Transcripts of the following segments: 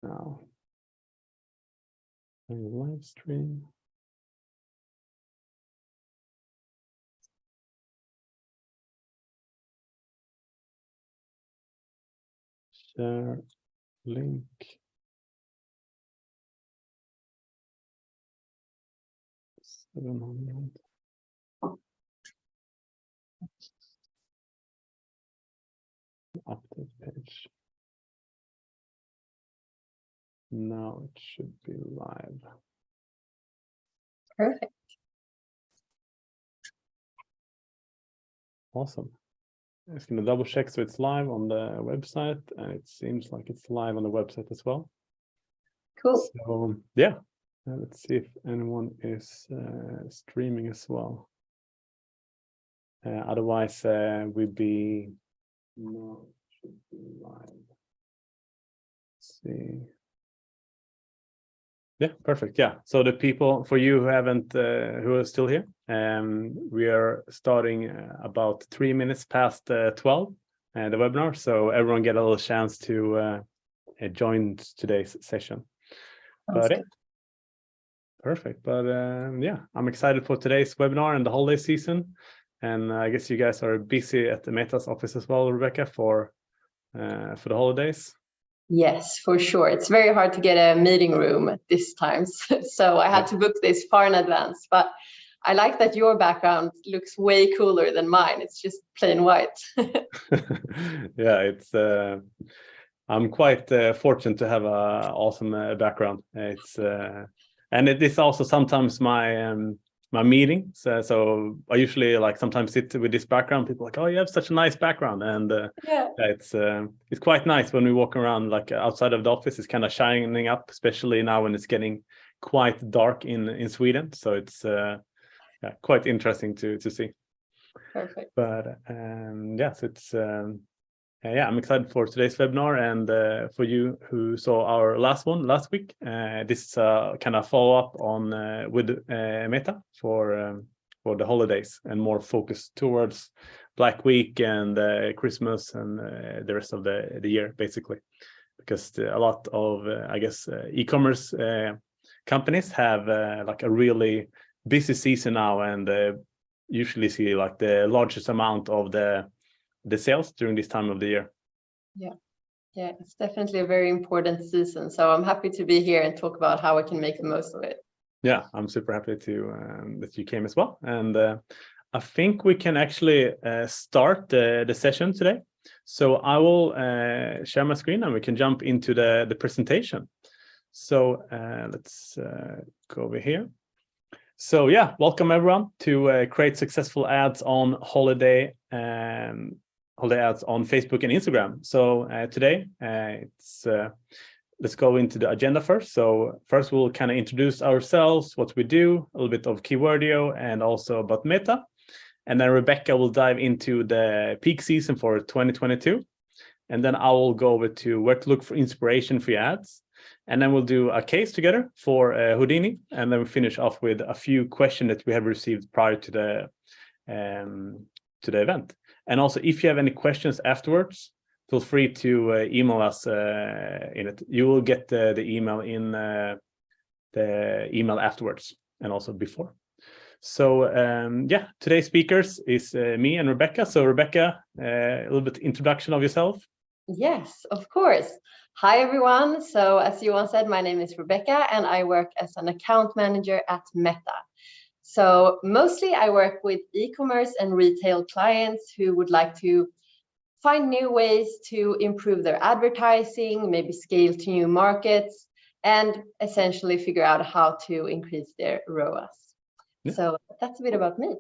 Now, live stream. Share link. Update page. Now it should be live. Perfect. Awesome. I'm just going to double check so it's live on the website, and it seems like it's live on the website as well. Cool. So yeah, let's see if anyone is streaming as well. Otherwise, we'd be no, it should be live. Let's see. Yeah, perfect. Yeah. So the people, for you who haven't, who are still here, we are starting about 3 minutes past 12, the webinar. So everyone get a little chance to join today's session. But yeah, perfect. But yeah, I'm excited for today's webinar and the holiday season. And I guess you guys are busy at the Meta's office as well, Rebecca, for the holidays. Yes, for sure. It's very hard to get a meeting room at this time. So I had to book this far in advance. But I like that your background looks way cooler than mine. It's just plain white. Yeah, it's I'm quite fortunate to have a awesome background. It's and it is also sometimes my my meeting. So I usually like sometimes sit with this background. People are like, oh, you have such a nice background, and Yeah. It's quite nice when we walk around like outside of the office. It's kind of shining up, especially now when it's getting quite dark in Sweden. So it's yeah, quite interesting to see. Perfect. But yes, it's yeah, I'm excited for today's webinar, and for you who saw our last one last week, this is kind of follow up on with Meta for the holidays and more focused towards Black Week and Christmas and the rest of the year, basically, because a lot of I guess e-commerce companies have like a really busy season now, and usually see like the largest amount of the sales during this time of the year. Yeah, it's definitely a very important season. So I'm happy to be here and talk about how I can make the most of it. Yeah, I'm super happy to that you came as well. And I think we can actually start the session today. So I will share my screen and we can jump into the presentation. So let's go over here. So yeah, welcome everyone to create successful ads on holiday ads on Facebook and Instagram. So today it's let's go into the agenda first. So first we'll kind of introduce ourselves, what we do, a little bit of Keywordio, and also about Meta. And then Rebecca will dive into the peak season for 2022. And then I will go over to where to look for inspiration for your ads. And then we'll do a case together for Houdini. And then we'll finish off with a few questions that we have received prior to the event. And also, if you have any questions afterwards, feel free to email us in it. You will get the email in the email afterwards and also before. So yeah, today's speakers is me and Rebecca. So Rebecca, a little bit introduction of yourself. Yes, of course. Hi, everyone. So as Johan said, my name is Rebecca and I work as an account manager at Meta. So mostly I work with e-commerce and retail clients who would like to find new ways to improve their advertising, maybe scale to new markets, and essentially figure out how to increase their ROAS. Yeah. So that's a bit about me.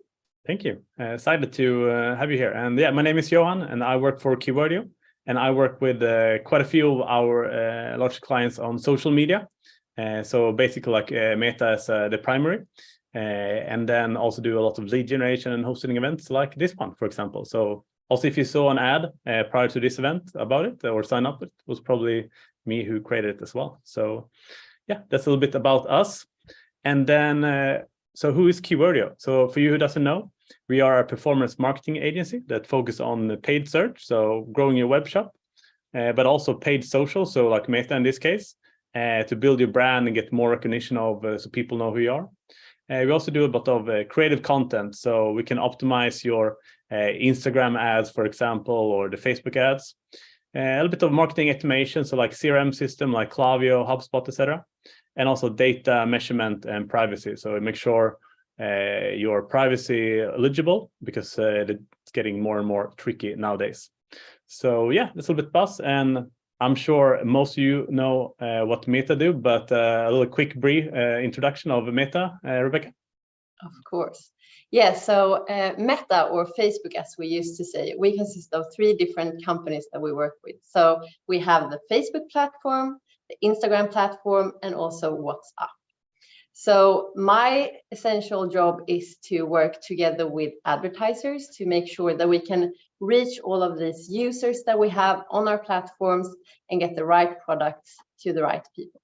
Thank you. Excited to have you here. And yeah, my name is Johan and I work for Keywordio. And I work with quite a few of our large clients on social media. So basically like Meta as the primary. And then also do a lot of lead generation and hosting events like this one, for example. So also if you saw an ad prior to this event about it or sign up, it was probably me who created it as well. So yeah, that's a little bit about us. And then, so who is Keywordio? So for you who doesn't know, we are a performance marketing agency that focus on paid search, so growing your web shop, but also paid social, so like Meta in this case, to build your brand and get more recognition of so people know who you are. We also do a lot of creative content, so we can optimize your Instagram ads, for example, or the Facebook ads. A little bit of marketing automation, so like CRM system like Klaviyo, HubSpot, etc. And also data measurement and privacy. So we make sure you're privacy eligible, because it's getting more and more tricky nowadays. So yeah, that's a little bit buzz, and I'm sure most of you know what Meta do, but a little quick brief introduction of Meta, Rebecca. Of course. Yeah, so Meta, or Facebook as we used to say, we consist of 3 different companies that we work with. So we have the Facebook platform, the Instagram platform, and also WhatsApp. So my essential job is to work together with advertisers to make sure that we can reach all of these users that we have on our platforms and get the right products to the right people.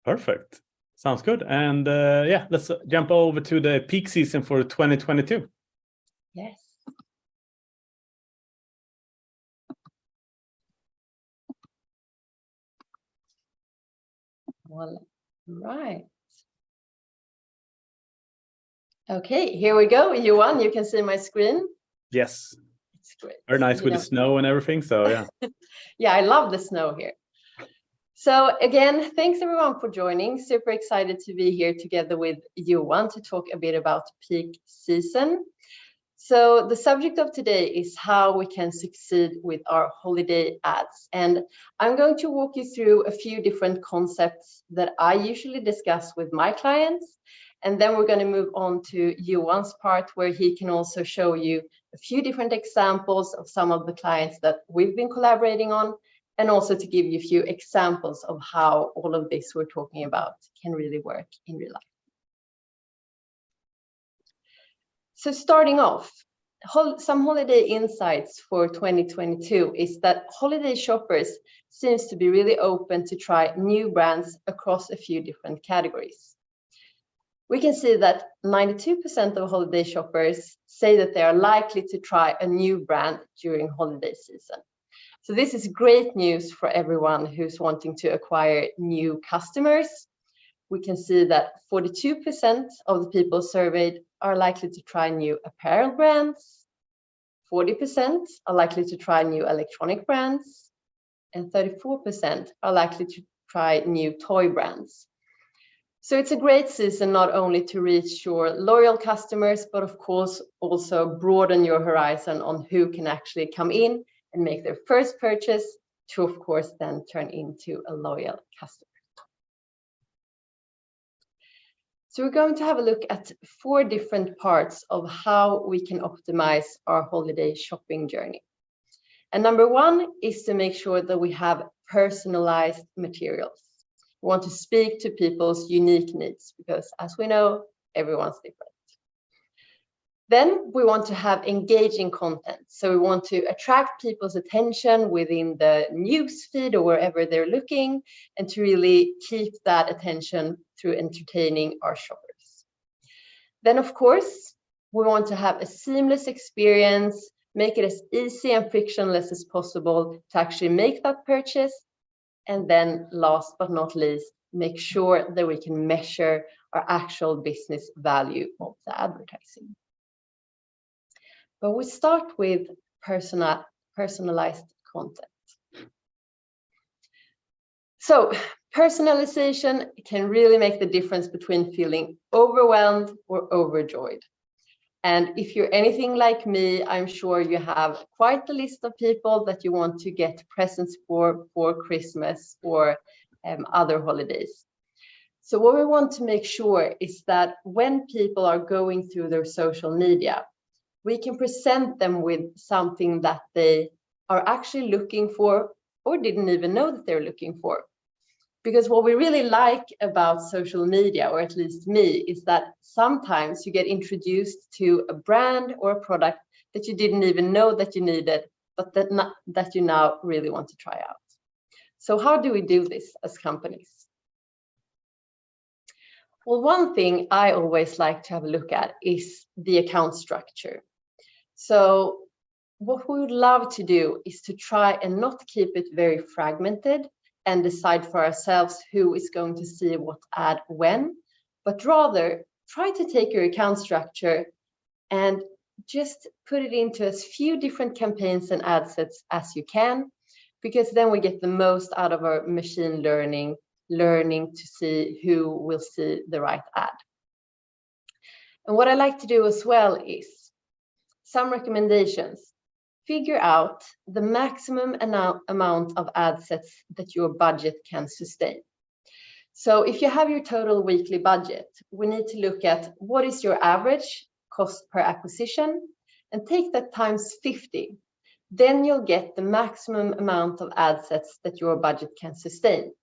Perfect. Sounds good. And yeah, let's jump over to the peak season for 2022. Yes. Well, right. Okay, here we go. Johan, you can see my screen. Yes. It's great. Very nice with the snow and everything. So yeah. Yeah, I love the snow here. So again, thanks everyone for joining. Super excited to be here together with Johan to talk a bit about peak season. So the subject of today is how we can succeed with our holiday ads. And I'm going to walk you through a few different concepts that I usually discuss with my clients. And then we're going to move on to Johan's part, where he can also show you a few different examples of some of the clients that we've been collaborating on, and also to give you a few examples of how all of this we're talking about can really work in real life. So starting off, some holiday insights for 2022 is that holiday shoppers seems to be really open to try new brands across a few different categories. We can see that 92% of holiday shoppers say that they are likely to try a new brand during holiday season. So this is great news for everyone who's wanting to acquire new customers. We can see that 42% of the people surveyed are likely to try new apparel brands, 40% are likely to try new electronic brands, and 34% are likely to try new toy brands. So it's a great season not only to reach your loyal customers, but of course also broaden your horizon on who can actually come in and make their first purchase to, of course, then turn into a loyal customer. So we're going to have a look at 4 different parts of how we can optimize our holiday shopping journey. And number 1 is to make sure that we have personalized materials. We want to speak to people's unique needs because, as we know, everyone's different. Then we want to have engaging content. So we want to attract people's attention within the news feed or wherever they're looking, and to really keep that attention through entertaining our shoppers. Then, of course, we want to have a seamless experience, make it as easy and frictionless as possible to actually make that purchase. And then last but not least, make sure that we can measure our actual business value of the advertising. But we start with personalized content. So personalization can really make the difference between feeling overwhelmed or overjoyed. And if you're anything like me, I'm sure you have quite a list of people that you want to get presents for Christmas or other holidays. So what we want to make sure is that when people are going through their social media, we can present them with something that they are actually looking for or didn't even know that they're looking for. Because what we really like about social media, or at least me, is that sometimes you get introduced to a brand or a product that you didn't even know that you needed, but that you now really want to try out. So how do we do this as companies? Well, one thing I always like to have a look at is the account structure. So what we would love to do is to try and not keep it very fragmented, and decide for ourselves who is going to see what ad when, but rather try to take your account structure and just put it into as few different campaigns and ad sets as you can, because then we get the most out of our machine learning to see who will see the right ad. And what I like to do as well is some recommendations. Figure out the maximum amount of ad sets that your budget can sustain. So if you have your total weekly budget, we need to look at what is your average cost per acquisition and take that times 50. Then you'll get the maximum amount of ad sets that your budget can sustain,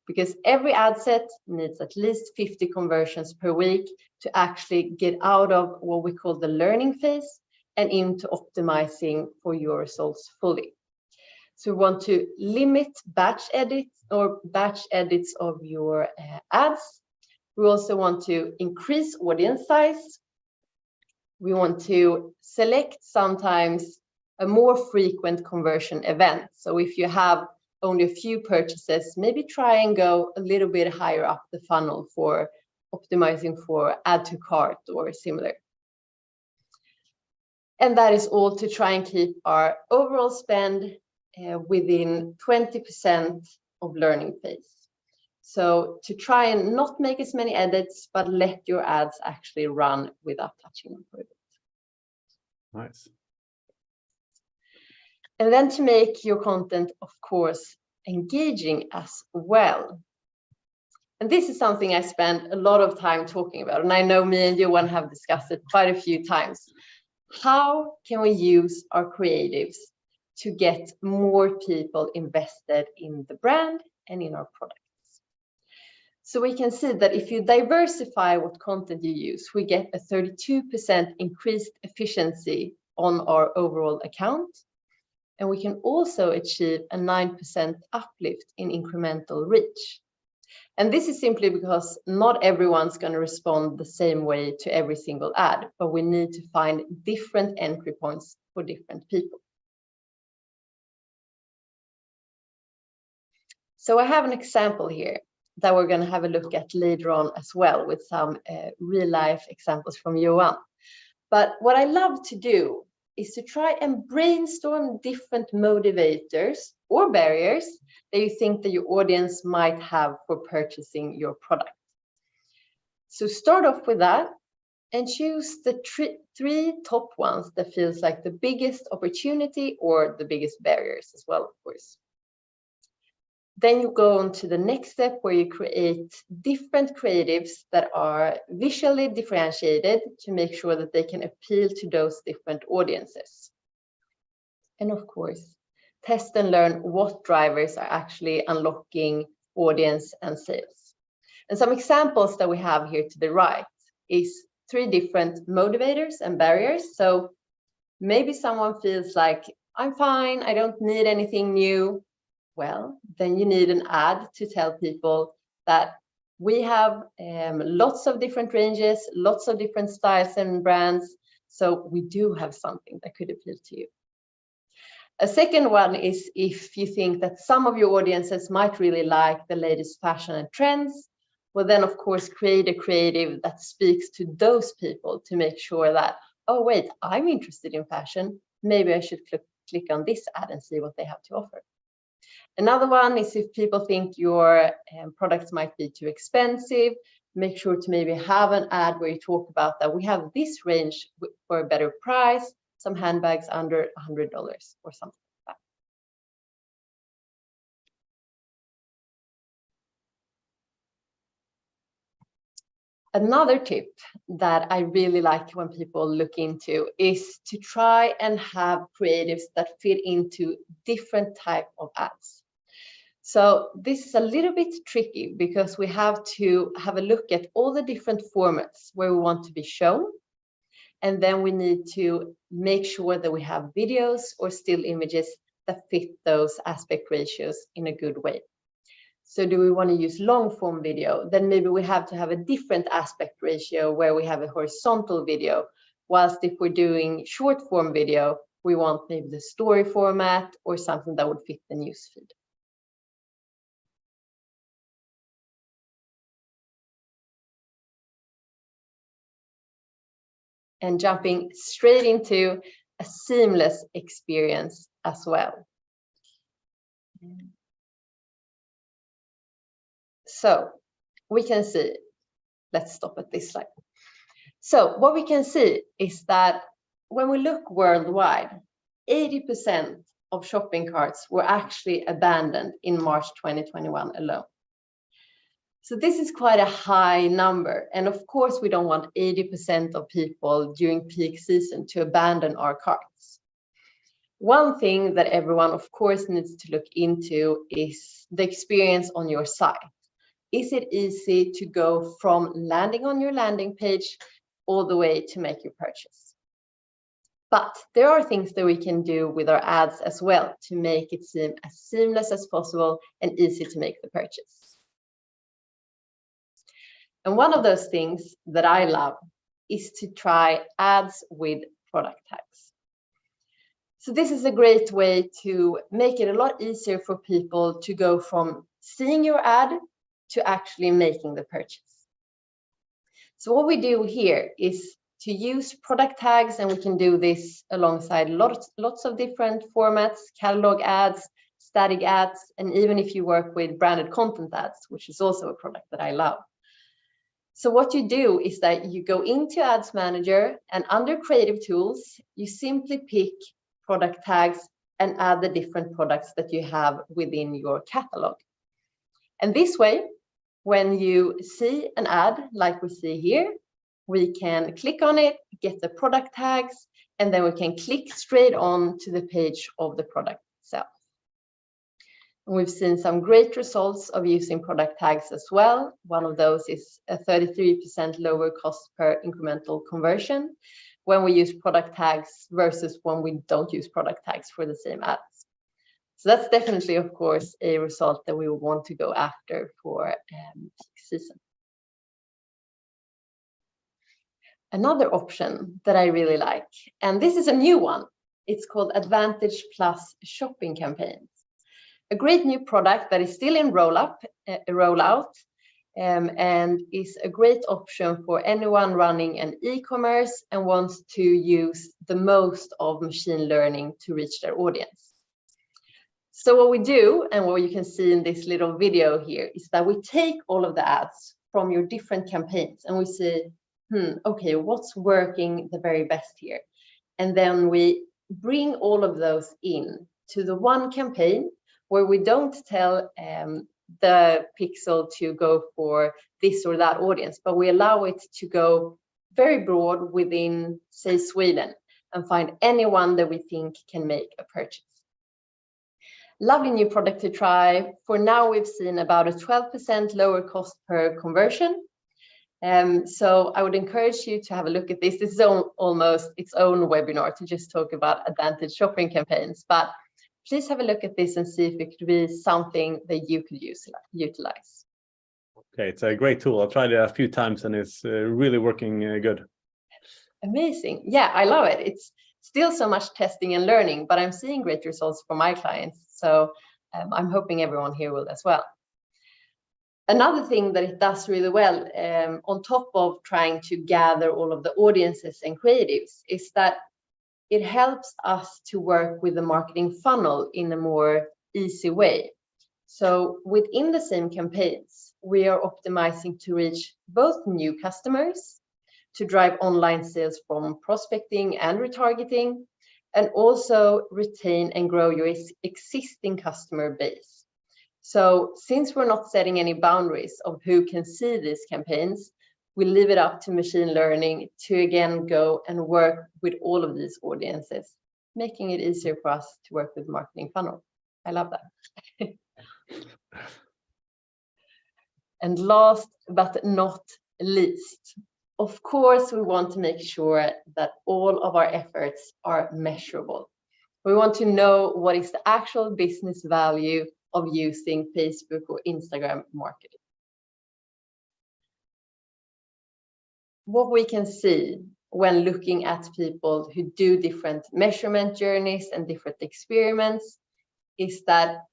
because every ad set needs at least 50 conversions per week to actually get out of what we call the learning phase and into optimizing for your results fully. So we want to limit batch edits of your ads. We also want to increase audience size. We want to select sometimes a more frequent conversion event. So if you have only a few purchases, maybe try and go a little bit higher up the funnel for optimizing for add to cart or similar. And that is all to try and keep our overall spend within 20% of learning phase. So to try and not make as many edits, but let your ads actually run without touching them for a bit. Nice. And then to make your content, of course, engaging as well. And this is something I spend a lot of time talking about. And I know me and Johan have discussed it quite a few times. How can we use our creatives to get more people invested in the brand and in our products? So we can see that if you diversify what content you use, we get a 32% increased efficiency on our overall account. And we can also achieve a 9% uplift in incremental reach. And this is simply because not everyone's going to respond the same way to every single ad, but we need to find different entry points for different people. So I have an example here that we're going to have a look at later on as well, with some real life examples from Johan. But what I love to do is to try and brainstorm different motivators or barriers that you think that your audience might have for purchasing your product. So start off with that and choose the three top ones that feels like the biggest opportunity or the biggest barriers as well, of course. Then you go on to the next step where you create different creatives that are visually differentiated to make sure that they can appeal to those different audiences. And of course, test and learn what drivers are actually unlocking audience and sales. And some examples that we have here to the right is 3 different motivators and barriers. So maybe someone feels like, I'm fine, I don't need anything new. Well, then you need an ad to tell people that we have lots of different ranges, lots of different styles and brands. So we do have something that could appeal to you. A second one is if you think that some of your audiences might really like the latest fashion and trends, well, then of course, create a creative that speaks to those people to make sure that, oh, wait, I'm interested in fashion. Maybe I should click on this ad and see what they have to offer. Another one is if people think your products might be too expensive, make sure to maybe have an ad where you talk about that we have this range for a better price, some handbags under $100 or something like that. Another tip that I really like when people look into is to try and have creatives that fit into different type of ads. So this is a little bit tricky because we have to have a look at all the different formats where we want to be shown. And then we need to make sure that we have videos or still images that fit those aspect ratios in a good way. So do we want to use long form video? Then maybe we have to have a different aspect ratio where we have a horizontal video. Whilst if we're doing short form video, we want maybe the story format or something that would fit the newsfeed. and jumping straight into a seamless experience as well. So we can see, let's stop at this slide. So what we can see is that when we look worldwide, 80% of shopping carts were actually abandoned in March 2021 alone. So this is quite a high number. And of course, we don't want 80% of people during peak season to abandon our carts. One thing that everyone, of course, needs to look into is the experience on your site. Is it easy to go from landing on your landing page all the way to make your purchase? But there are things that we can do with our ads as well to make it seem as seamless as possible and easy to make the purchase. And one of those things that I love is to try ads with product tags. So this is a great way to make it a lot easier for people to go from seeing your ad to actually making the purchase. So what we do here is to use product tags, and we can do this alongside lots of different formats, catalog ads, static ads, and even if you work with branded content ads, which is also a product that I love. So what you do is that you go into Ads Manager, and under Creative Tools, you simply pick product tags and add the different products that you have within your catalog. And this way, when you see an ad like we see here, we can click on it, get the product tags, and then we can click straight on to the page of the product itself. And we've seen some great results of using product tags as well. One of those is a 33% lower cost per incremental conversion when we use product tags versus when we don't use product tags for the same ads. So that's definitely, of course, a result that we would want to go after for peak season. Another option that I really like, and this is a new one, it's called Advantage Plus Shopping Campaigns. A great new product that is still in rollout, and is a great option for anyone running an e-commerce and wants to use the most of machine learning to reach their audience. So what we do, and what you can see in this little video here, is that we take all of the ads from your different campaigns and we say, okay, what's working the very best here? And then we bring all of those in to the one campaign where we don't tell the pixel to go for this or that audience, but we allow it to go very broad within, say, Sweden, and find anyone that we think can make a purchase. Lovely new product to try. For now, we've seen about a 12% lower cost per conversion. So I would encourage you to have a look at this. This is almost its own webinar to just talk about Advantage shopping campaigns, but please have a look at this and see if it could be something that you could utilize. Okay, it's a great tool. I've tried it a few times and it's really working good. Amazing. Yeah, I love it. It's still so much testing and learning, but I'm seeing great results for my clients. So I'm hoping everyone here will as well. Another thing that it does really well, on top of trying to gather all of the audiences and creatives, is that it helps us to work with the marketing funnel in a more easy way. So within the same campaigns, we are optimizing to reach both new customers, to drive online sales from prospecting and retargeting, and also retain and grow your existing customer base. So since we're not setting any boundaries of who can see these campaigns, we leave it up to machine learning to again go and work with all of these audiences, making it easier for us to work with marketing funnel. I love that. And last but not least, of course, we want to make sure that all of our efforts are measurable. We want to know what is the actual business value of using Facebook or Instagram marketing. What we can see when looking at people who do different measurement journeys and different experiments is that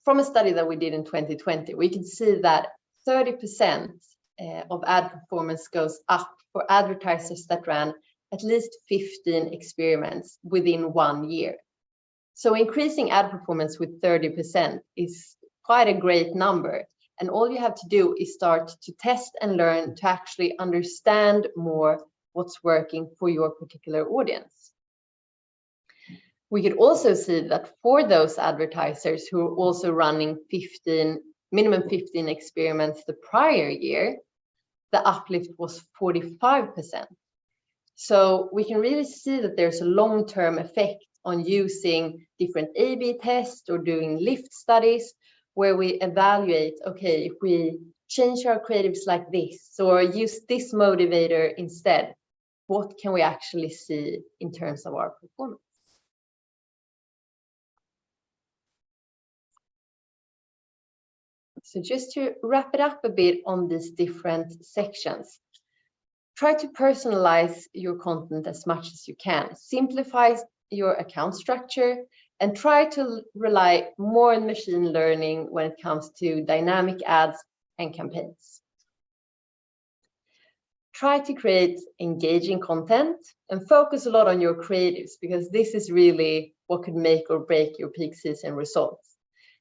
from a study that we did in 2020, we can see that 30% of ad performance goes up for advertisers that ran at least 15 experiments within 1 year. So increasing ad performance with 30% is quite a great number. And all you have to do is start to test and learn to actually understand more what's working for your particular audience. We could also see that for those advertisers who are also running minimum 15 experiments the prior year, the uplift was 45%. So we can really see that there's a long-term effect on using different A/B tests or doing lift studies where we evaluate, okay, if we change our creatives like this or use this motivator instead, what can we actually see in terms of our performance? So just to wrap it up a bit on these different sections, try to personalize your content as much as you can. Simplify your account structure and try to rely more on machine learning when it comes to dynamic ads and campaigns. Try to create engaging content and focus a lot on your creatives, because this is really what could make or break your peak season results.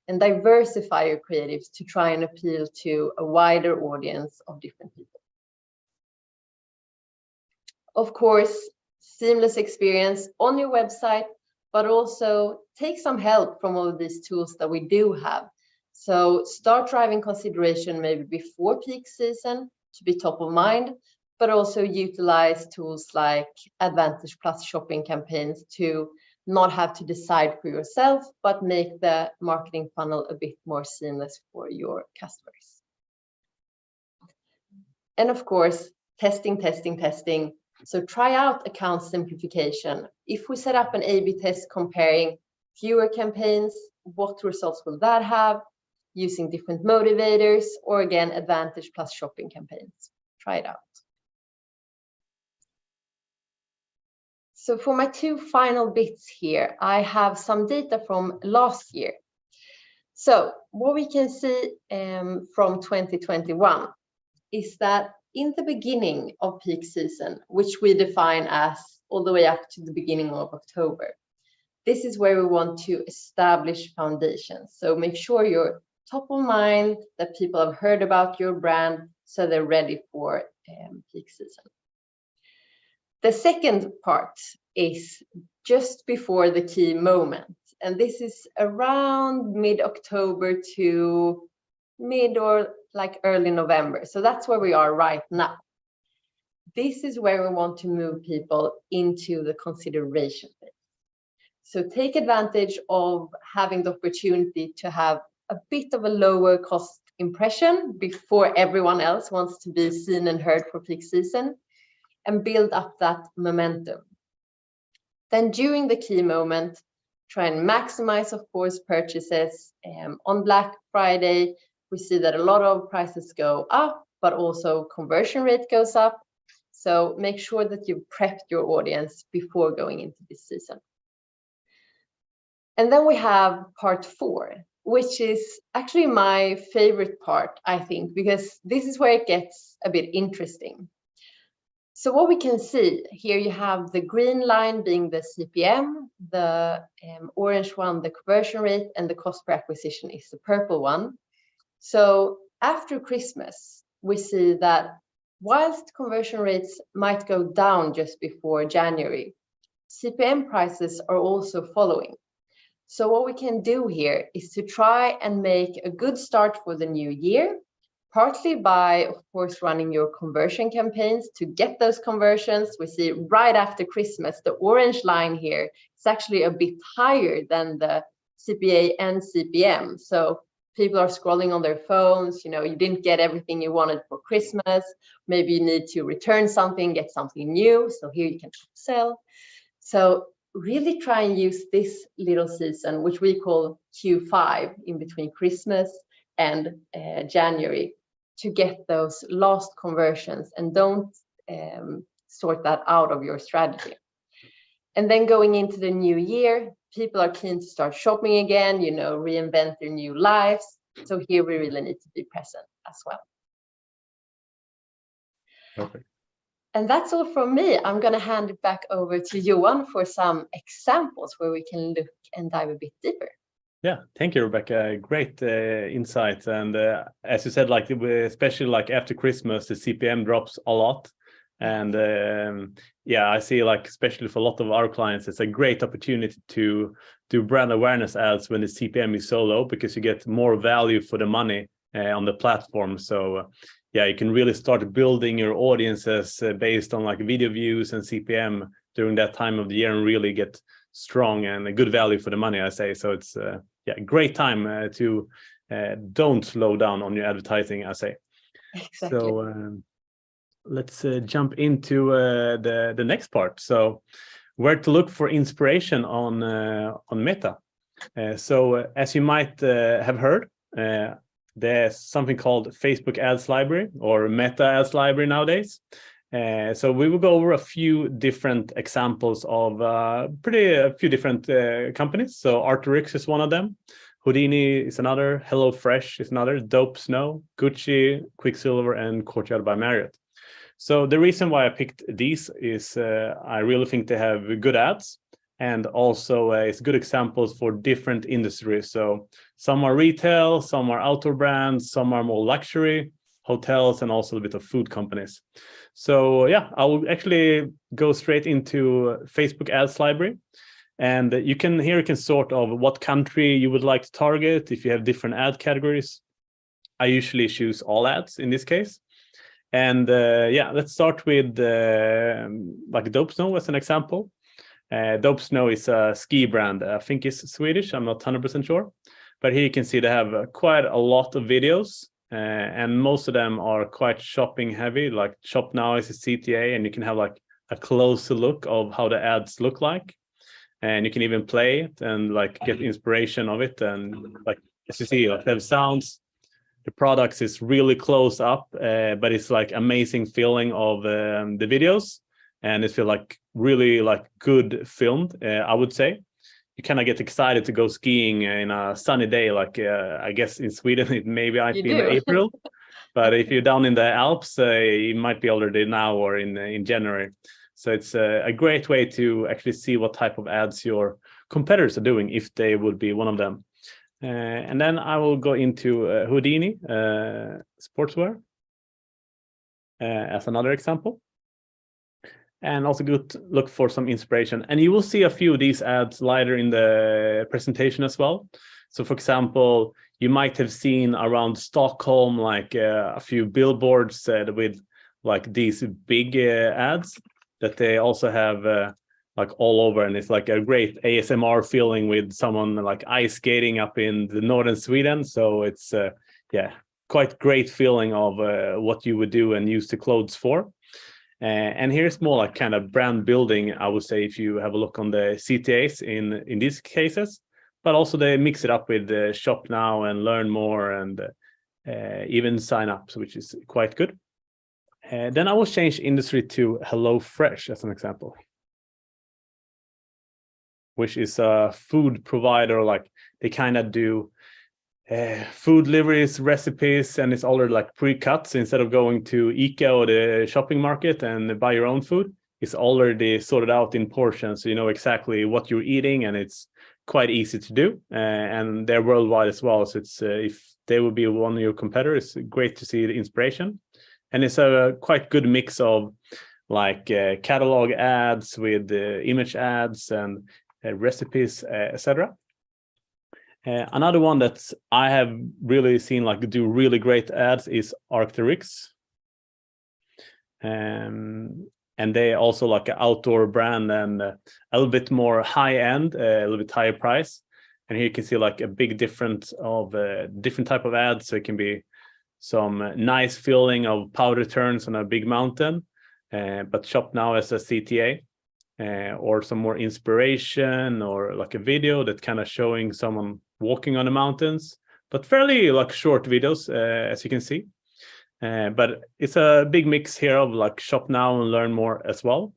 And diversify your creatives to try and appeal to a wider audience of different people. Of course, seamless experience on your website, but also take some help from all of these tools that we do have. So start driving consideration maybe before peak season to be top of mind, but also utilize tools like Advantage Plus shopping campaigns to not have to decide for yourself, but make the marketing funnel a bit more seamless for your customers. And of course, testing. So try out account simplification. If we set up an A/B test comparing fewer campaigns, what results will that have? Using different motivators, or again, Advantage Plus shopping campaigns. Try it out. So for my two final bits here, I have some data from last year. So what we can see from 2021 is that in the beginning of peak season, which we define as all the way up to the beginning of October, this is where we want to establish foundations. So make sure you're top of mind, that people have heard about your brand, so they're ready for peak season. The second part is just before the key moment, and this is around mid-October to mid or like early November. So that's where we are right now. This is where we want to move people into the consideration phase. So take advantage of having the opportunity to have a bit of a lower cost impression before everyone else wants to be seen and heard for peak season, and build up that momentum. Then during the key moment, try and maximize, of course, purchases. On Black Friday, we see that a lot of prices go up, but also conversion rate goes up. So make sure that you've prepped your audience before going into this season. And then we have part 4, which is actually my favorite part, I think, because this is where it gets a bit interesting. So what we can see here, you have the green line being the CPM, the orange one, the conversion rate, and the cost per acquisition is the purple one. So after Christmas, we see that whilst conversion rates might go down just before January, CPM prices are also following. So what we can do here is to try and make a good start for the new year, partly by, of course, running your conversion campaigns to get those conversions. We see right after Christmas, the orange line here is actually a bit higher than the CPA and CPM. So people are scrolling on their phones, you didn't get everything you wanted for Christmas. Maybe you need to return something, get something new. So here you can sell. So really try and use this little season, which we call Q5, in between Christmas and January, to get those lost conversions, and don't sort that out of your strategy. And then going into the new year, people are keen to start shopping again, reinvent their new lives. So here we really need to be present as well. Perfect. And that's all from me. I'm going to hand it back over to Johan for some examples where we can look and dive a bit deeper. Yeah, thank you, Rebecca. Great insights. And as you said, like especially like after Christmas, the CPM drops a lot. And yeah, I see like especially for a lot of our clients, it's a great opportunity to do brand awareness ads when the CPM is so low, because you get more value for the money on the platform. So yeah, you can really start building your audiences based on like video views and CPM during that time of the year, and really get strong and a good value for the money, I say. So it's yeah, great time to don't slow down on your advertising, I say. Exactly. So let's jump into the next part. So where to look for inspiration on Meta. So as you might have heard, there's something called Facebook Ads Library, or Meta Ads Library nowadays. So we will go over a few different examples of a few different companies. So Arc'teryx is one of them. Houdini is another. HelloFresh is another. Dope Snow, Gucci, Quicksilver, and Courtyard by Marriott. So the reason why I picked these is I really think they have good ads, and also it's good examples for different industries. So some are retail, some are outdoor brands, some are more luxury, hotels, and also a bit of food companies. So yeah, I will actually go straight into Facebook Ads Library. And you can sort of what country you would like to target if you have different ad categories. I usually choose all ads in this case. And yeah, let's start with like Dope Snow as an example. Dope Snow is a ski brand. I think it's Swedish. I'm not 100% sure. But here you can see they have quite a lot of videos. And most of them are quite shopping heavy. Like Shop Now is a CTA, and you can have like a closer look of how the ads look like. And you can even play it and like get inspiration of it. And like as you see, like, they have sounds. The products is really close up, but it's like amazing feeling of the videos, and it feels like really like good filmed. I would say you kind of get excited to go skiing in a sunny day, like I guess in Sweden it maybe might be in April, but if you're down in the Alps, it might be already now or in January. So it's a great way to actually see what type of ads your competitors are doing, if they would be one of them. And then I will go into Houdini sportswear as another example. And also good to look for some inspiration. And you will see a few of these ads later in the presentation as well. So for example, you might have seen around Stockholm, like a few billboards with like these big ads that they also have like all over. And it's like a great ASMR feeling with someone like ice skating up in the northern Sweden. So it's, yeah, quite great feeling of what you would do and use the clothes for. And here's more like kind of brand building, I would say, if you have a look on the CTAs in these cases, but also they mix it up with Shop Now and Learn More and even sign ups, which is quite good. Then I will change industry to HelloFresh as an example, which is a food provider. Like they kind of do food deliveries, recipes, and it's already like pre-cut. So instead of going to ICA or the shopping market and buy your own food, it's already sorted out in portions. So you know exactly what you're eating, and it's quite easy to do. And they're worldwide as well. So it's if they will be one of your competitors, it's great to see the inspiration. And it's a quite good mix of like catalog ads with image ads and recipes, etc. Another one that I have really seen like do really great ads is Arc'teryx. And they also like an outdoor brand and a little bit more high end, a little bit higher price. And here you can see like a big difference of different type of ads. So it can be some nice feeling of powder turns on a big mountain, but Shop Now as a CTA. Or some more inspiration, or like a video that kind of showing someone walking on the mountains, but fairly like short videos, as you can see. But it's a big mix here of like Shop Now and Learn More as well.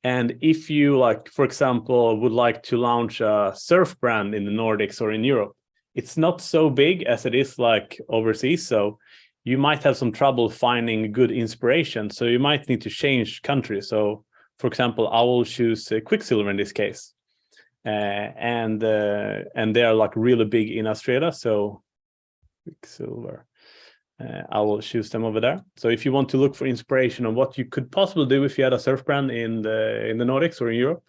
And if you like, for example, would like to launch a surf brand in the Nordics or in Europe, it's not so big as it is like overseas. So you might have some trouble finding good inspiration. So you might need to change country. So for example, I will choose Quicksilver in this case. And they are like really big in Australia. So Quicksilver, I will choose them over there. So if you want to look for inspiration on what you could possibly do if you had a surf brand in the Nordics or in Europe,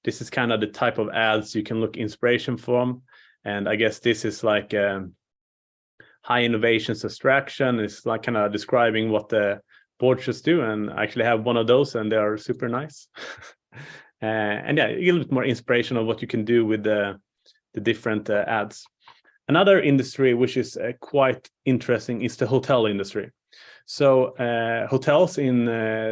this is kind of the type of ads you can look inspiration from. And I guess this is like high innovations abstraction. It's like kind of describing what the board should do. And I actually have one of those, and they are super nice. And yeah, a little bit more inspiration of what you can do with the different ads. Another industry which is quite interesting is the hotel industry. So hotels in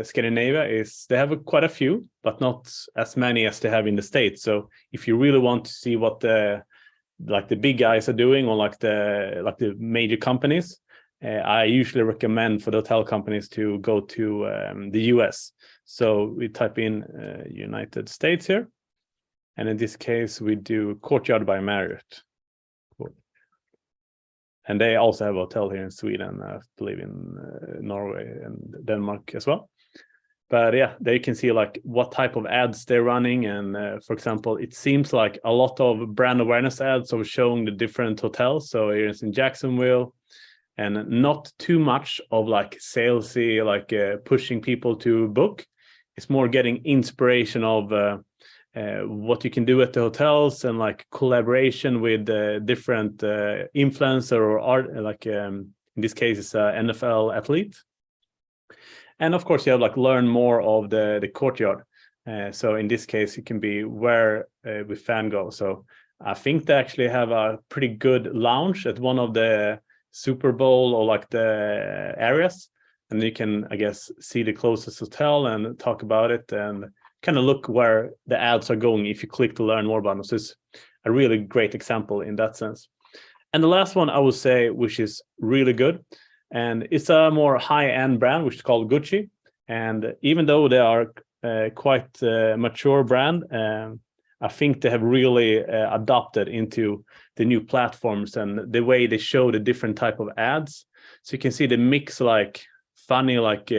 Scandinavia they have quite a few, but not as many as they have in the States. So if you really want to see what the big guys are doing, or like the major companies, I usually recommend for the hotel companies to go to the US. So we type in United States here, and in this case we do Courtyard by Marriott. And they also have a hotel here in Sweden, I believe in Norway and Denmark as well. But yeah, they can see like what type of ads they're running. And for example, it seems like a lot of brand awareness ads are showing the different hotels. So here's in Jacksonville, and not too much of like salesy, like pushing people to book. It's more getting inspiration of what you can do at the hotels, and like collaboration with different influencer or art, like in this case it's an NFL athlete. And of course you have like learn more of the Courtyard. So in this case it can be where we fan go. So I think they actually have a pretty good lounge at one of the Super Bowl or like the areas, and you can, I guess, see the closest hotel and talk about it and kind of look where the ads are going if you click to learn more about them. So it's a really great example in that sense. And the last one I would say, which is really good, and it's a more high-end brand, which is called Gucci. And even though they are quite mature brand, I think they have really adopted into the new platforms and the way they show the different type of ads. So you can see the mix, like funny, like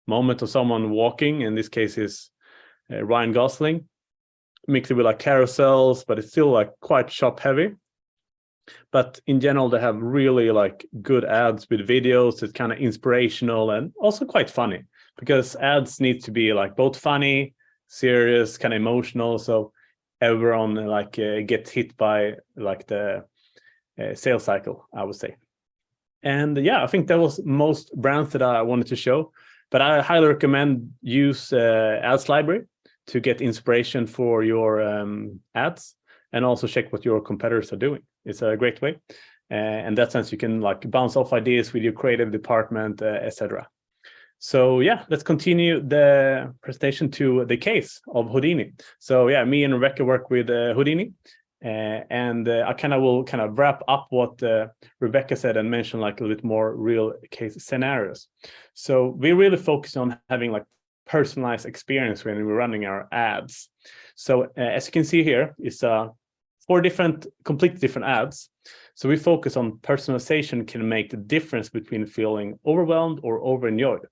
moment of someone walking. In this case is Ryan Gosling, mixed with like carousels, but it's still like quite shop heavy. But in general, they have really like good ads with videos. It's kind of inspirational and also quite funny, because ads need to be like both funny, serious, kind of emotional. So everyone like gets hit by like the sales cycle, I would say. And yeah, I think that was most brands that I wanted to show. But I highly recommend use Ads Library to get inspiration for your ads, and also check what your competitors are doing. It's a great way. In that sense, you can like bounce off ideas with your creative department, etc. So yeah, let's continue the presentation to the case of Houdini. So yeah, me and Rebecca work with Houdini. And I will wrap up what Rebecca said and mention like a little bit more real case scenarios. So we really focus on having like personalized experience when we're running our ads. So as you can see here, it's 4 completely different ads. So we focus on personalization can make the difference between feeling overwhelmed or overenjoyed.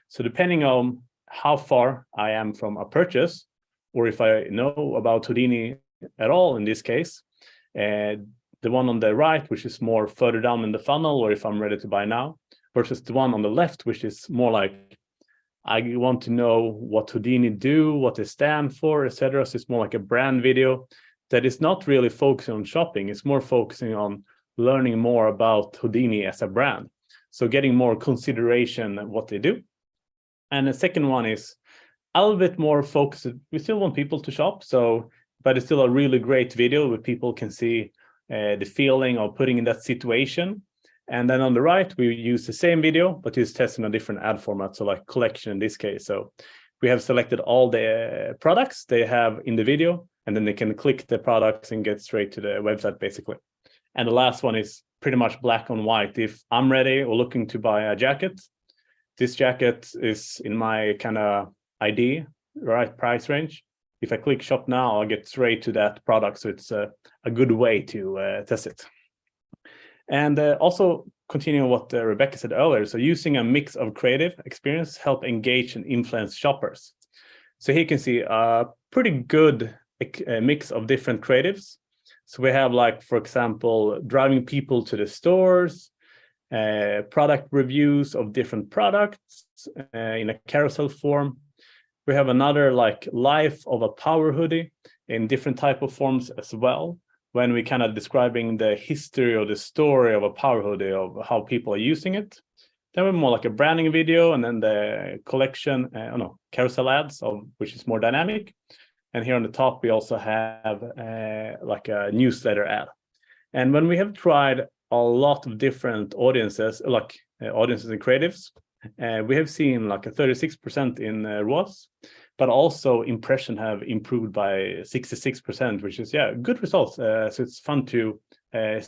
So depending on how far I am from a purchase, or if I know about Houdini at all in this case, the one on the right, which is more further down in the funnel, or if I'm ready to buy now, versus the one on the left, which is more like I want to know what Houdini do, what they stand for, etc. So it's more like a brand video that is not really focusing on shopping. It's more focusing on learning more about Houdini as a brand. So getting more consideration of what they do. And the second one is a little bit more focused. We still want people to shop, but it's still a really great video where people can see the feeling of putting in that situation. And then on the right, we use the same video, but it's testing a different ad format, so like collection in this case. So we have selected all the products they have in the video, and then they can click the products and get straight to the website, basically. And the last one is pretty much black and white. If I'm ready or looking to buy a jacket, this jacket is in my kind of ID, right price range. If I click shop now, I'll get straight to that product. So it's a good way to test it. And also continuing what Rebecca said earlier, so using a mix of creative experience help engage and influence shoppers. So here you can see a pretty good mix of different creatives. So we have, like, for example, driving people to the stores, product reviews of different products in a carousel form. We have another, like, life of a power hoodie in different type of forms as well, when we kind of describing the history or the story of a power hoodie, of how people are using it. Then we're more like a branding video, and then the collection, carousel ads, which is more dynamic. And here on the top, we also have like a newsletter ad. And when we have tried a lot of different audiences, like audiences and creatives, we have seen like a 36% in ROAS, but also impression have improved by 66%, which is, yeah, good results. So it's fun to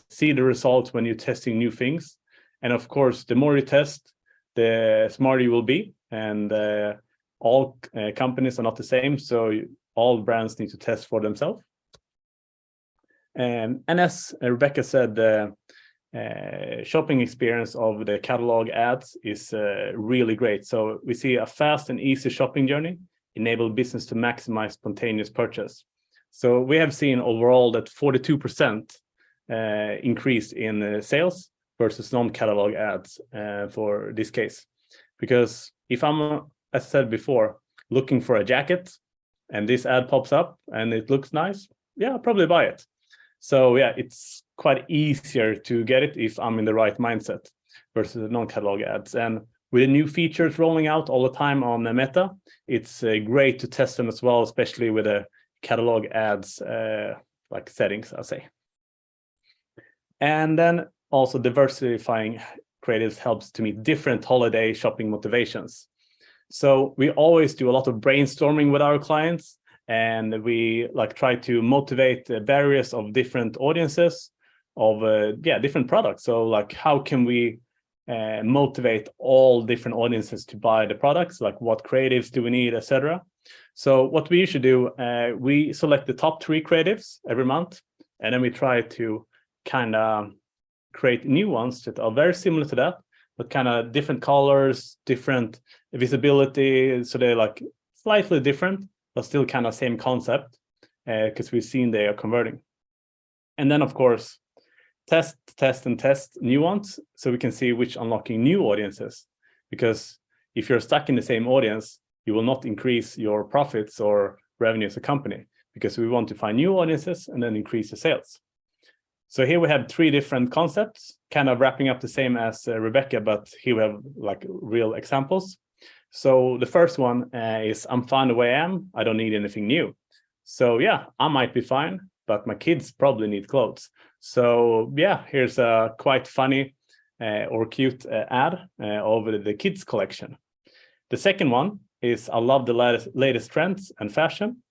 see the results when you're testing new things. And of course, the more you test, the smarter you will be. And all companies are not the same, so all brands need to test for themselves. And as Rebecca said, the shopping experience of the catalog ads is really great. So we see a fast and easy shopping journey, enable business to maximize spontaneous purchase. So we have seen overall that 42% increase in sales versus non-catalog ads for this case. Because if I'm, as I said before, looking for a jacket and this ad pops up and it looks nice, yeah, I'll probably buy it. So yeah, it's quite easier to get it if I'm in the right mindset versus the non-catalog ads. And with the new features rolling out all the time on Meta, it's great to test them as well, especially with the catalog ads like settings, I'll say. And then also diversifying creatives helps to meet different holiday shopping motivations. So we always do a lot of brainstorming with our clients, and we like try to motivate various of different audiences of different products. So like, how can we motivate all different audiences to buy the products? Like, what creatives do we need, etc. So what we usually do, we select the top 3 creatives every month, and then we try to kind of create new ones that are very similar to that, but kind of different colors, different visibility. So they're like slightly different, but still kind of same concept, because we've seen they are converting. And then, of course, test new ones, so we can see which unlocking new audiences. Because if you're stuck in the same audience, you will not increase your profits or revenue as a company, because we want to find new audiences and then increase the sales. So here we have 3 different concepts, kind of wrapping up the same as Rebecca, but here we have like real examples. So the first one is, I'm fine the way I am. I don't need anything new. So yeah, I might be fine, but my kids probably need clothes. So yeah, here's a quite funny or cute ad over the kids collection. The second one is, I love the latest trends and fashion.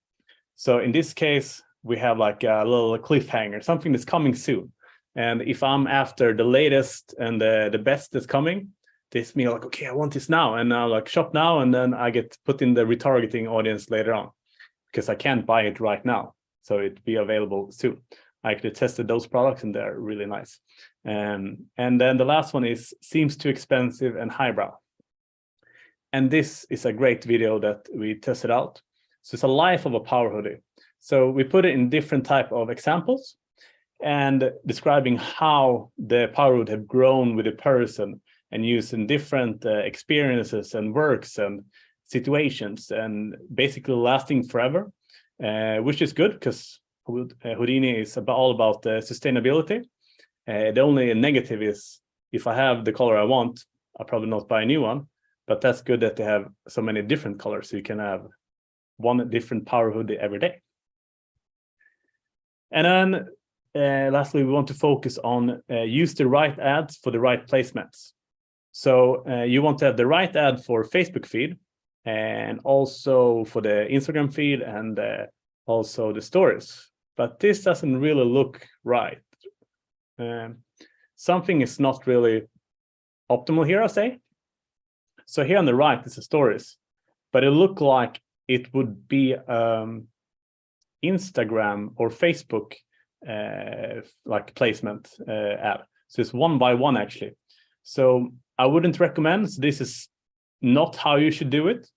So in this case, we have like a little cliffhanger, something that's coming soon. And if I'm after the latest and the best that's coming, this means like, okay, I want this now, and I'll like shop now, and then I get put in the retargeting audience later on, because I can't buy it right now. So it'll be available soon. I actually tested those products and they're really nice. And then the last one is, seems too expensive and highbrow. And this is a great video that we tested out. So it's a life of a power hoodie. So we put it in different type of examples and describing how the power hoodie have grown with a person and used in different experiences and works and situations, and basically lasting forever, which is good because Houdini is all about sustainability. The only negative is, if I have the color I want, I'll probably not buy a new one, but that's good that they have so many different colors, so you can have one different power hoodie every day. And then lastly, we want to focus on use the right ads for the right placements. So you want to have the right ad for Facebook feed, and also for the Instagram feed, and also the stories. But this doesn't really look right. Something is not really optimal here, I say. So here on the right is the stories, but it looked like it would be Instagram or Facebook like placement ad. So it's 1 by 1 actually. So I wouldn't recommend. This is not how you should do it,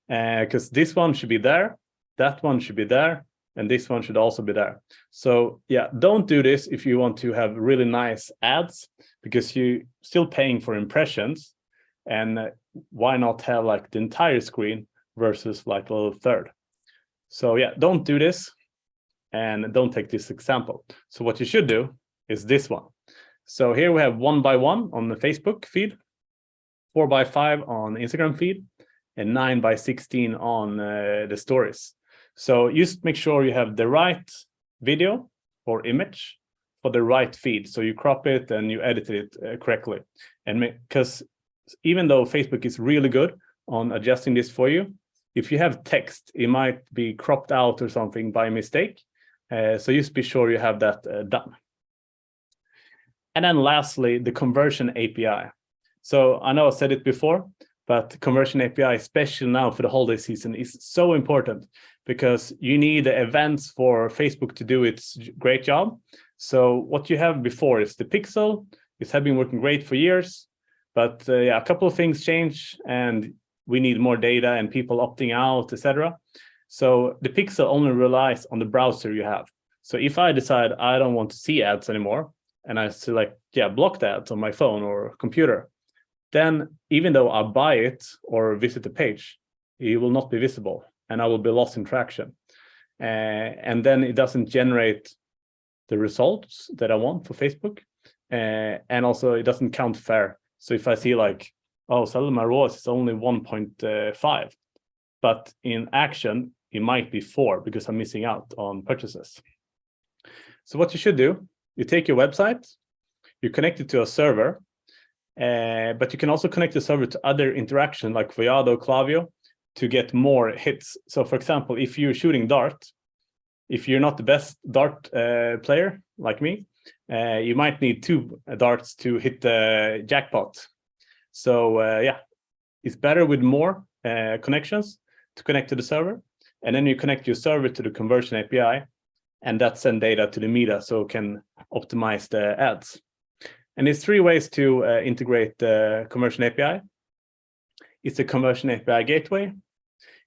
because this one should be there, that one should be there, and this one should also be there. So yeah, don't do this if you want to have really nice ads, because you're still paying for impressions. And why not have like the entire screen versus like a little third? So yeah, don't do this, and don't take this example. So what you should do is this one. So here we have 1 by 1 on the Facebook feed, 4 by 5 on the Instagram feed, and 9 by 16 on the stories. So just make sure you have the right video or image for the right feed. So you crop it and you edit it correctly. And because even though Facebook is really good on adjusting this for you, if you have text, it might be cropped out or something by mistake. So just be sure you have that done. And then lastly, the conversion API. So I know I said it before, but conversion API, especially now for the holiday season, is so important, because you need the events for Facebook to do its great job. So what you have before is the pixel. It has been working great for years, but yeah, a couple of things change, and we need more data and people opting out, etc. So the pixel only relies on the browser you have. So if I decide I don't want to see ads anymore, and I select, block the ads on my phone or computer, then even though I buy it or visit the page, it will not be visible, and I will be lost in traction. And then it doesn't generate the results that I want for Facebook. And also it doesn't count fair. So if I see like, oh, sell my ROAS is only 1.5, but in action, it might be 4 because I'm missing out on purchases. So what you should do, you take your website, you connect it to a server, but you can also connect the server to other interaction like Voyado, Klaviyo, to get more hits. So for example, if you're shooting dart, if you're not the best dart player like me, you might need 2 darts to hit the jackpot. So yeah, it's better with more connections to connect to the server. And then you connect your server to the conversion API, and that send data to the media so it can optimize the ads. And there's 3 ways to integrate the conversion API. It's the conversion API gateway.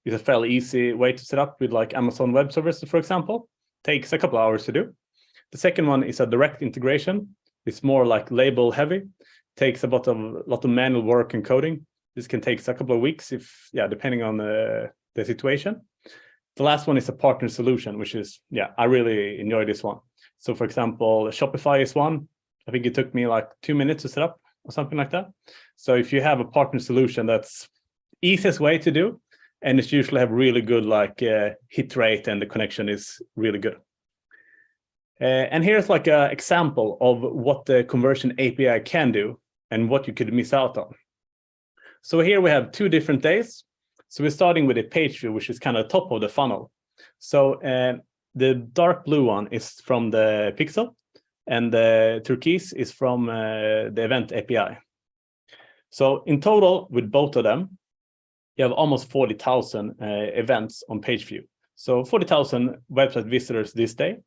It's a fairly easy way to set up with like Amazon Web Services, for example. Takes a couple of hours to do. The second one is a direct integration. It's more like label heavy. Takes a lot of manual work and coding. This can take a couple of weeks, depending on the situation. The last one is a partner solution, which is, I really enjoy this one. So for example, Shopify is one. I think it took me like 2 minutes to set up or something like that. So if you have a partner solution, that's easiest way to do. And it's usually have really good like hit rate, and the connection is really good. And here's like an example of what the conversion API can do and what you could miss out on. So here we have 2 different days. So we're starting with a page view, which is kind of top of the funnel. So the dark blue one is from the pixel, and the turquoise is from the event API. So in total, with both of them, you have almost 40,000 events on page view. So 40,000 website visitors this day.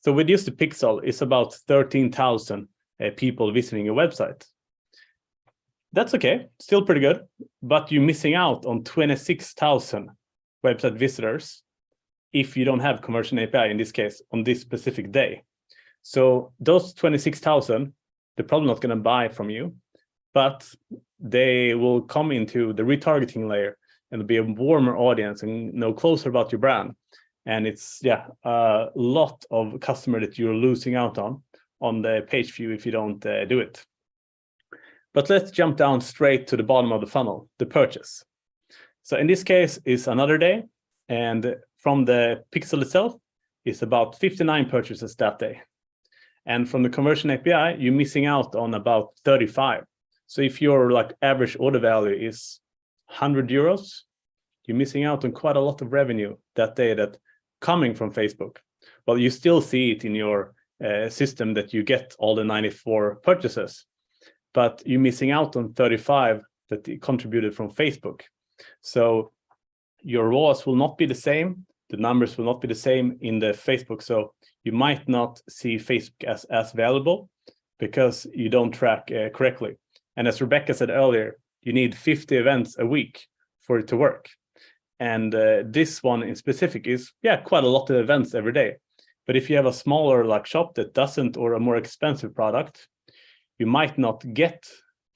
So with just the pixel, it's about 13,000 people visiting your website. That's okay, still pretty good, but you're missing out on 26,000 website visitors if you don't have conversion API, in this case, on this specific day. So those 26,000, they're probably not going to buy from you, but they will come into the retargeting layer and be a warmer audience and know closer about your brand. And it's a lot of customer that you're losing out on the page view if you don't do it. But let's jump down straight to the bottom of the funnel, the purchase. So in this case, it's another day, and from the pixel itself, it's about 59 purchases that day. And from the conversion API, you're missing out on about 35. So if your like average order value is 100 euros, you're missing out on quite a lot of revenue that day that coming from Facebook. Well, you still see it in your system that you get all the 94 purchases, but you're missing out on 35 that contributed from Facebook. So your ROAS will not be the same. The numbers will not be the same in the Facebook. So you might not see Facebook as valuable because you don't track correctly. And as Rebecca said earlier, you need 50 events a week for it to work. And this one in specific is, quite a lot of events every day. But if you have a smaller like shop that doesn't, or a more expensive product, you might not get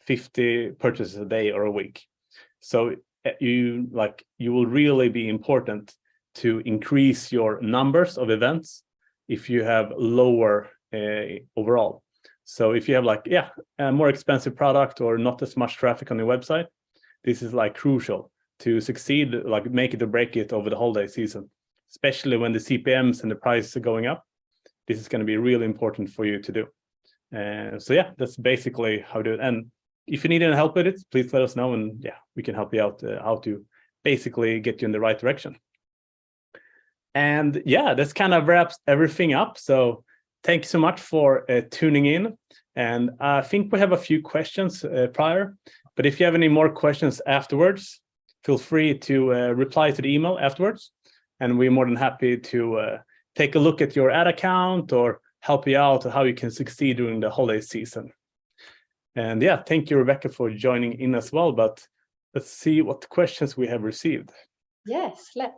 50 purchases a day or a week. So you will really be important to increase your numbers of events if you have lower overall. So if you have a more expensive product or not as much traffic on your website, this is like crucial to succeed, like make it or break it over the holiday season, especially when the CPMs and the prices are going up. This is going to be really important for you to do. So that's basically how to do it. And if you need any help with it, please let us know, and we can help you out how to basically get you in the right direction. And this kind of wraps everything up. So thank you so much for tuning in. And I think we have a few questions prior, but if you have any more questions afterwards, feel free to reply to the email afterwards. And we're more than happy to take a look at your ad account or help you out how you can succeed during the holiday season. And thank you, Rebecca, for joining in as well. But let's see what questions we have received. Yes, let's.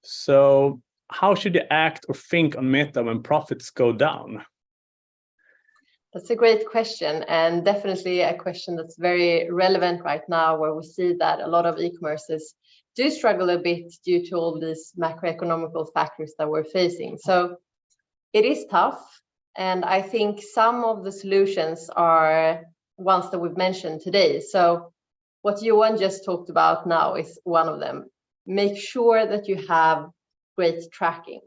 So how should you act or think on Meta when profits go down? That's a great question, and definitely a question that's very relevant right now, where we see that a lot of e-commerces do struggle a bit due to all these macroeconomical factors that we're facing. So it is tough, and I think some of the solutions are ones that we've mentioned today. So what Johan just talked about now is one of them. Make sure that you have great tracking.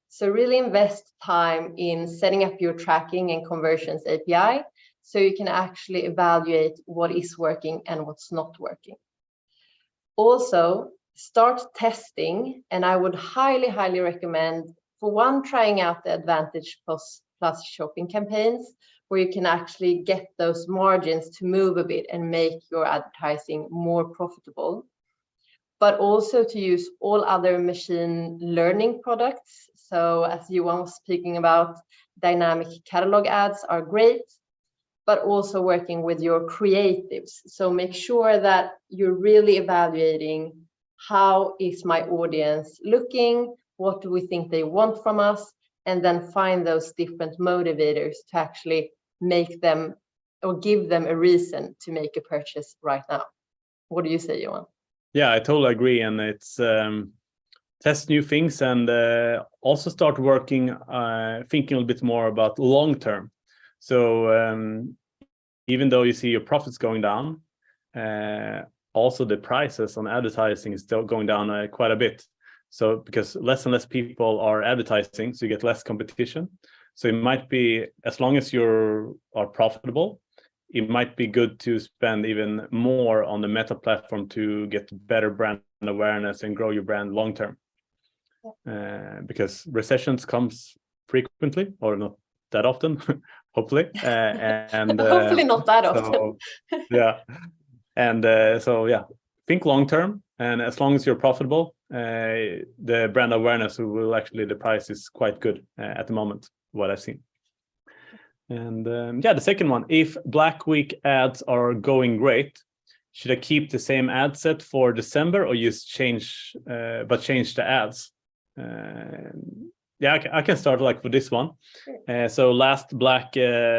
So really invest time in setting up your tracking and conversions API, so you can actually evaluate what is working and what's not working. Also, start testing, and I would highly recommend, for one, trying out the Advantage Plus shopping campaigns, where you can actually get those margins to move a bit and make your advertising more profitable. But also to use all other machine learning products. So as Johan was speaking about, dynamic catalog ads are great, but also working with your creatives. So make sure that you're really evaluating, how is my audience looking? What do we think they want from us? And then find those different motivators to actually make them, or give them a reason to make a purchase right now. What do you say, Johan? Yeah, I totally agree. And it's test new things, and also start working, thinking a little bit more about long term. So even though you see your profits going down, also the prices on advertising is still going down quite a bit. So because less and less people are advertising, so you get less competition. So it might be, as long as you are profitable, it might be good to spend even more on the Meta platform to get better brand awareness and grow your brand long term. Because recessions comes frequently, or not that often, hopefully. And hopefully not that often. Think long term, and as long as you're profitable, the brand awareness will actually, the price is quite good at the moment, what I've seen. And the second one, if Black Week ads are going great, should I keep the same ad set for December, or just change the ads? I can start like for this one. So last Black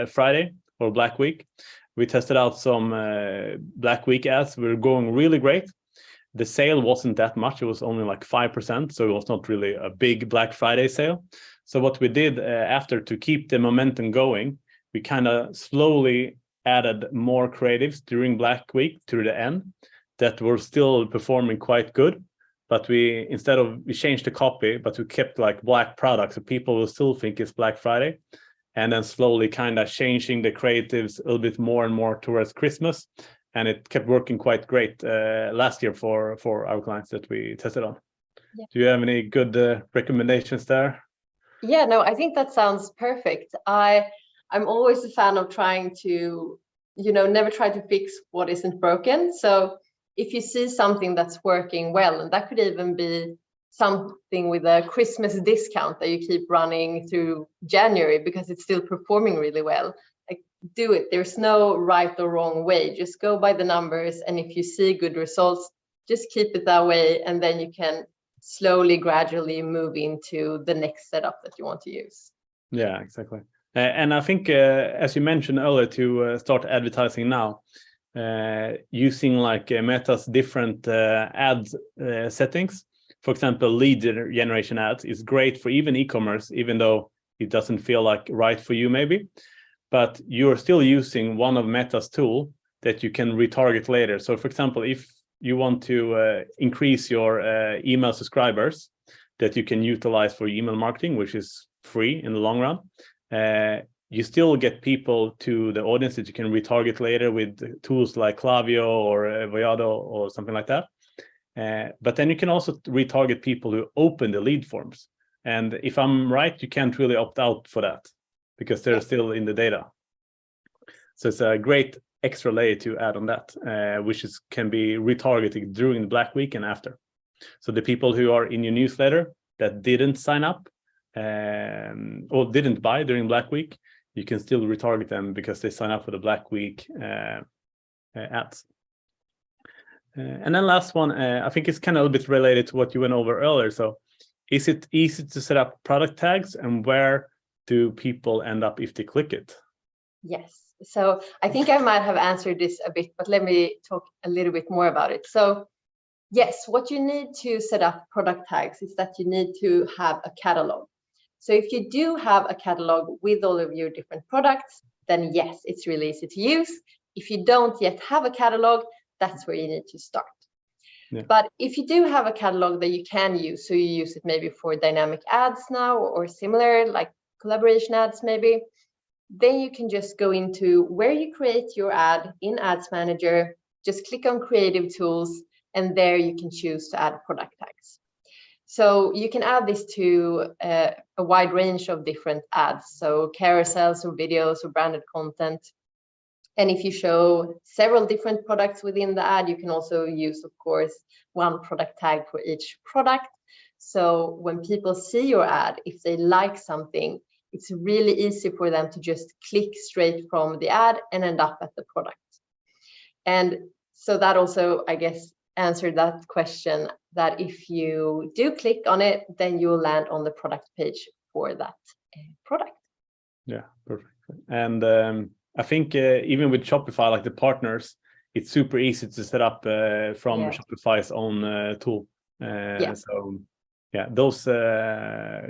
Friday or Black Week, we tested out some Black Week ads. We were going really great. The sale wasn't that much. It was only like 5%. So it was not really a big Black Friday sale. So what we did after, to keep the momentum going, we kind of slowly added more creatives during Black Week to the end that were still performing quite good. But we changed the copy, but we kept like black products, so people will still think it's Black Friday. And then slowly kind of changing the creatives a little bit more and more towards Christmas. And it kept working quite great last year for our clients that we tested on. Yeah. Do you have any good recommendations there? Yeah, no, I think that sounds perfect. I'm always a fan of trying to, never try to fix what isn't broken. So if you see something that's working well, and that could even be something with a Christmas discount that you keep running through January because it's still performing really well, like, do it. There's no right or wrong way. Just go by the numbers. And if you see good results, just keep it that way. And then you can slowly, gradually move into the next setup that you want to use. Yeah, exactly. And I think, as you mentioned earlier, to start advertising now, using like Meta's different ads settings. For example, lead generation ads is great for even e-commerce, even though it doesn't feel like right for you maybe. But you're still using one of Meta's tool that you can retarget later. So for example, if you want to increase your email subscribers that you can utilize for email marketing, which is free in the long run, you still get people to the audience that you can retarget later with tools like Klaviyo or Voyado or something like that. But then you can also retarget people who open the lead forms. And if I'm right, you can't really opt out for that because they're still in the data. So it's a great extra layer to add on that, which can be retargeted during the Black Week and after. So the people who are in your newsletter that didn't sign up or didn't buy during Black Week, you can still retarget them because they sign up for the Black Week ads. And then last one, I think it's kind of a bit related to what you went over earlier. So is it easy to set up product tags, and where do people end up if they click it? Yes. So I think I might have answered this a bit, but let me talk a little bit more about it. So yes, what you need to set up product tags is that you need to have a catalog. So if you do have a catalog with all of your different products, then yes, it's really easy to use. If you don't yet have a catalog, that's where you need to start. Yeah. But if you do have a catalog that you can use, so you use it maybe for dynamic ads now or similar, like collaboration ads maybe, then you can just go into where you create your ad in Ads Manager, just click on Creative Tools, and there you can choose to add product tags. So you can add this to a wide range of different ads, so carousels or videos or branded content. And if you show several different products within the ad, you can also use, of course, one product tag for each product. So when people see your ad, if they like something, it's really easy for them to just click straight from the ad and end up at the product. And so that also, I guess, answered that question, that if you do click on it, then you'll land on the product page for that product. Yeah, perfect. And I think even with Shopify, like the partners, it's super easy to set up from Shopify's own tool. So yeah, those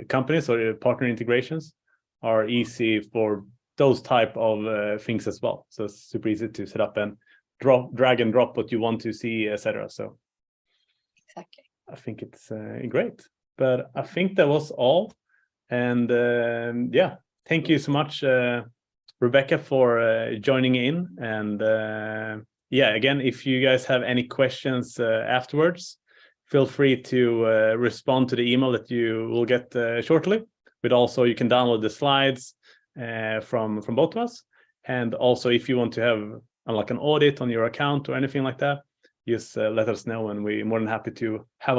companies or partner integrations are easy for those type of things as well. So it's super easy to set up and drag and drop what you want to see, etc. So exactly, I think it's great. But I think that was all. And yeah, thank you so much, Rebecca, for joining in. And yeah, again, if you guys have any questions afterwards, feel free to respond to the email that you will get shortly. But also you can download the slides from both of us. And also if you want to have like an audit on your account or anything like that, just let us know, and we're more than happy to have a